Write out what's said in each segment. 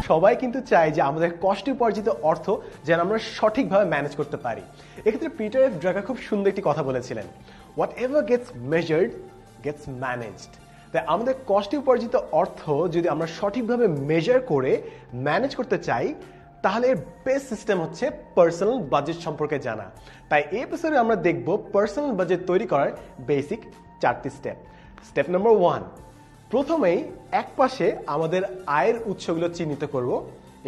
সবাই কিন্তু চায় যে আমাদের কষ্টে উপার্জিত অর্থ যেন আমরা সঠিকভাবে ম্যানেজ করতে পারি। এক্ষেত্রে পিটার এফ ড্রাকার খুব সুন্দর একটি কথা বলেছিলেন, whatever gets measured gets managed. তাই আমাদের কষ্টে উপার্জিত অর্থ যদি আমরা সঠিকভাবে মেজার করে ম্যানেজ করতে চাই, তাহলে এর বেস্ট সিস্টেম হচ্ছে পার্সোনাল বাজেট সম্পর্কে জানা। তাই এই এপিসোডে আমরা দেখব পার্সোনাল বাজেট তৈরি করার বেসিক 4টি স্টেপ। স্টেপ নাম্বার 1, প্রথমেই এক পাশে আমাদের আয়ের উৎসগুলো চিহ্নিত করব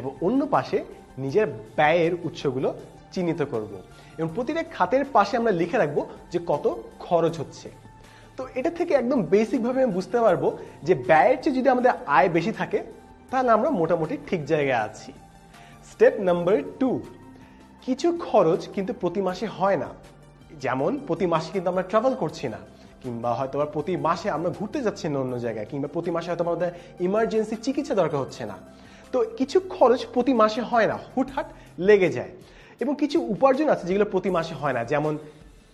এবং অন্য পাশে নিজের ব্যয়ের উৎসগুলো চিহ্নিত করব এবং প্রতিটা খাতের পাশে আমরা লিখে রাখবো যে কত খরচ হচ্ছে। তো এটা থেকে একদম বেসিকভাবে আমি বুঝতে পারবো যে ব্যয়ের চেয়ে যদি আমাদের আয় বেশি থাকে তাহলে আমরা মোটামুটি ঠিক জায়গায় আছি। স্টেপ নাম্বার 2, কিছু খরচ কিন্তু প্রতি মাসে হয় না। যেমন প্রতি মাসে কিন্তু আমরা ট্রাভেল করছি না, কিংবা হয়তো প্রতি মাসে আমরা ঘুরতে যাচ্ছি না অন্য জায়গায়, কিংবা প্রতি মাসে হয়তো আমাদের ইমার্জেন্সি চিকিৎসা দরকার হচ্ছে না। তো কিছু খরচ প্রতি মাসে হয় না, হুটহাট লেগে যায়। এবং কিছু উপার্জন আছে যেগুলো প্রতি মাসে হয় না, যেমন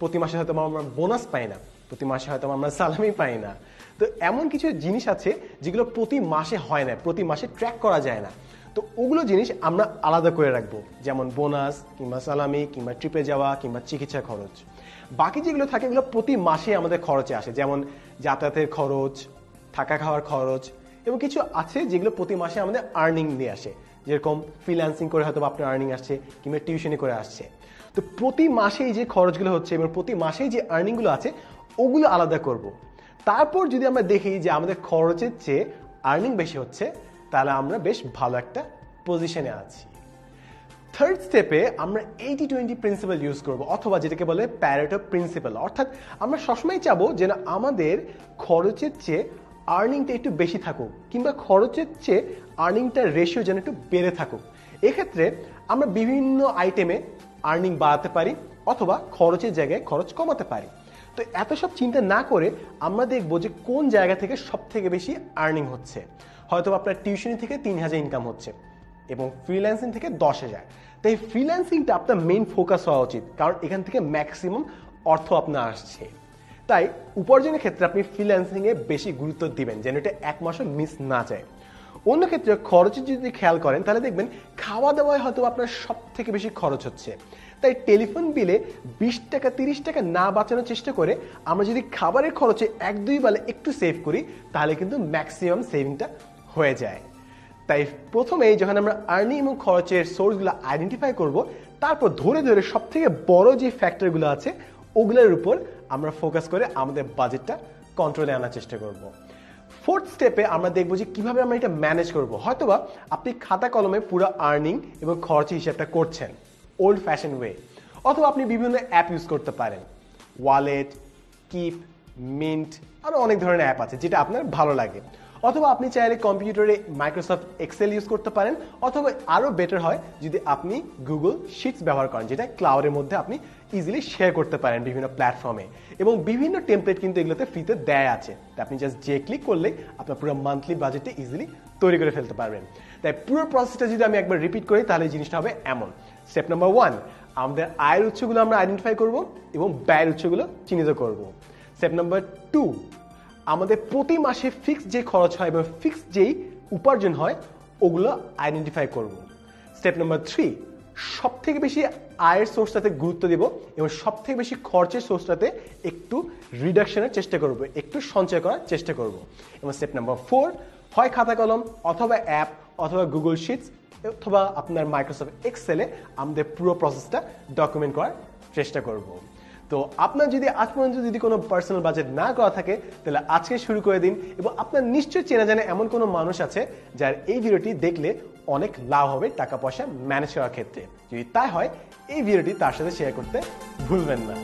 প্রতি মাসে হয়তো আমরা বোনাস পাই না, প্রতি মাসে হয়তো আমরা সালামি পাই না। তো এমন কিছু জিনিস আছে যেগুলো প্রতি মাসে হয় না, প্রতি মাসে ট্র্যাক করা যায় না। তো ওগুলো জিনিস আমরা আলাদা করে রাখবো, যেমন বোনাস কিংবা সালামি কিংবা ট্রিপে যাওয়া কিংবা চিকিৎসা খরচ। বাকি যেগুলো থাকে এগুলো প্রতি মাসে আমাদের খরচে আসে, যেমন যাতায়াতের খরচ, থাকা খাওয়ার খরচ, এবং কিছু আছে যেগুলো প্রতি মাসে আমাদের আর্নিং নিয়ে আসে, যেরকম ফ্রিল্যান্সিং করে হয়তো আপনার আর্নিং আসছে কিংবা টিউশনি করে আসছে। তো প্রতি মাসেই যে খরচগুলো হচ্ছে এবং প্রতি মাসেই যে আর্নিংগুলো আছে ওগুলো আলাদা করব। তারপর যদি আমরা দেখি যে আমাদের খরচের চেয়ে আর্নিং বেশি হচ্ছে, তাহলে আমরা বেশ ভালো একটা পজিশনে আছি। থার্ড স্টেপে আমরা 80-20 প্রিন্সিপাল ইউজ করব, অথবা যেটাকে বলে প্যারেটো প্রিন্সিপাল। অর্থাৎ আমরা সবসময় চাবো যেন আমাদের খরচের চেয়ে আর্নিংটা একটু বেশি থাকুক, কিংবা খরচের চেয়ে আর্নিংটার রেশিও যেন একটু বেড়ে থাকুক। এক্ষেত্রে আমরা বিভিন্ন আইটেমে আর্নিং বাড়াতে পারি অথবা খরচের জায়গায় খরচ কমাতে পারি। তো এত সব চিন্তা না করে আমরা দেখবো যে কোন জায়গা থেকে সব থেকে বেশি আর্নিং হচ্ছে। হয়তো আপনার টিউশনি থেকে 3000 ইনকাম হচ্ছে এবং ফ্রিল্যান্সিং থেকে 10,000। তাই ফ্রিল্যান্সিংটা আপনার মেইন ফোকাস হওয়া উচিত, কারণ এখান থেকে ম্যাক্সিমাম অর্থ আপনার আসছে। তাই উপার্জনের ক্ষেত্রে আপনি ফ্রিল্যান্সিংয়ে বেশি গুরুত্ব দিবেন, যেন এটা এক মাসও মিস না যায়। অন্য ক্ষেত্রে খরচের যদি খেয়াল করেন তাহলে দেখবেন খাওয়া দাওয়ায় হয়তো আপনার সব থেকে বেশি খরচ হচ্ছে। তাই টেলিফোন বিলে 20 টাকা 30 টাকা না বাঁচানোর চেষ্টা করে আমরা যদি খাবারের খরচে 1-2 বেলা একটু সেভ করি, তাহলে কিন্তু ম্যাক্সিমাম সেভিংটা হয়ে যায়। তাই প্রথমেই যখন আমরা আর্নিং এবং খরচের সোর্সগুলো আইডেন্টিফাই করব, তারপর ধরে ধরে সব থেকে বড় যে ফ্যাক্টরগুলো আছে ওগুলোর উপর আমরা ফোকাস করে আমাদের বাজেটটা কন্ট্রোলে আনার চেষ্টা করব। ফোর্থ স্টেপে আমরা দেখবো যে কিভাবে আমরা এটা ম্যানেজ করব। হয়তোবা আপনি খাতা কলমে পুরো আর্নিং এবং খরচের হিসাবটা করছেন ওল্ড ফ্যাশন ওয়ে, অথবা আপনি বিভিন্ন অ্যাপ ইউজ করতে পারেন, ওয়ালেট, কিপ, মিন্ট, আরও অনেক ধরনের অ্যাপ আছে যেটা আপনার ভালো লাগে। অথবা আপনি চাইলে কম্পিউটারে মাইক্রোসফট এক্সেল ইউজ করতে পারেন, অথবা আরও বেটার হয় যদি আপনি গুগল শিটস ব্যবহার করেন, যেটা ক্লাউডের মধ্যে আপনি ইজিলি শেয়ার করতে পারেন বিভিন্ন প্ল্যাটফর্মে। এবং বিভিন্ন টেমপ্লেট কিন্তু এগুলোতে ফ্রিতে দেয় আছে, আপনি জাস্ট যে ক্লিক করলে আপনার পুরো মান্থলি বাজেটটা ইজিলি তৈরি করে ফেলতে পারবেন। তাই পুরো প্রসেসটা যদি আমি একবার রিপিট করি তাহলে এই জিনিসটা হবে এমন। স্টেপ নাম্বার 1, আমাদের আয়ের উৎসগুলো আমরা আইডেন্টিফাই করব এবং ব্যয়ের উৎসগুলো চিহ্নিত করব। স্টেপ নাম্বার 2, আমাদের প্রতি মাসে ফিক্সড যে খরচ হয় এবং ফিক্সড যেই উপার্জন হয় ওগুলো আইডেন্টিফাই করব। স্টেপ নাম্বার 3, সব থেকে বেশি আয়ের সোর্সটাতে গুরুত্ব দেব এবং সব থেকে বেশি খরচের সোর্সটাতে একটু রিডাকশনের চেষ্টা করব, একটু সঞ্চয় করার চেষ্টা করব। এবং স্টেপ নাম্বার 4, হয় খাতা কলম অথবা অ্যাপ অথবা গুগল শিটস অথবা আপনার মাইক্রোসফট এক্সেলে আমাদের পুরো প্রসেসটা ডকুমেন্ট করার চেষ্টা করব। তো আপনার যদি আজ পর্যন্ত যদি কোনো পার্সোনাল বাজেট না করা থাকে তাহলে আজকে শুরু করে দিন, এবং আপনার নিশ্চয়ই চেনা জানা এমন কোনো মানুষ আছে যার এই ভিডিওটি দেখলে অনেক লাভ হবে টাকা পয়সা ম্যানেজ করার ক্ষেত্রে। যদি তাই হয় এই ভিডিওটি তার সাথে শেয়ার করতে ভুলবেন না।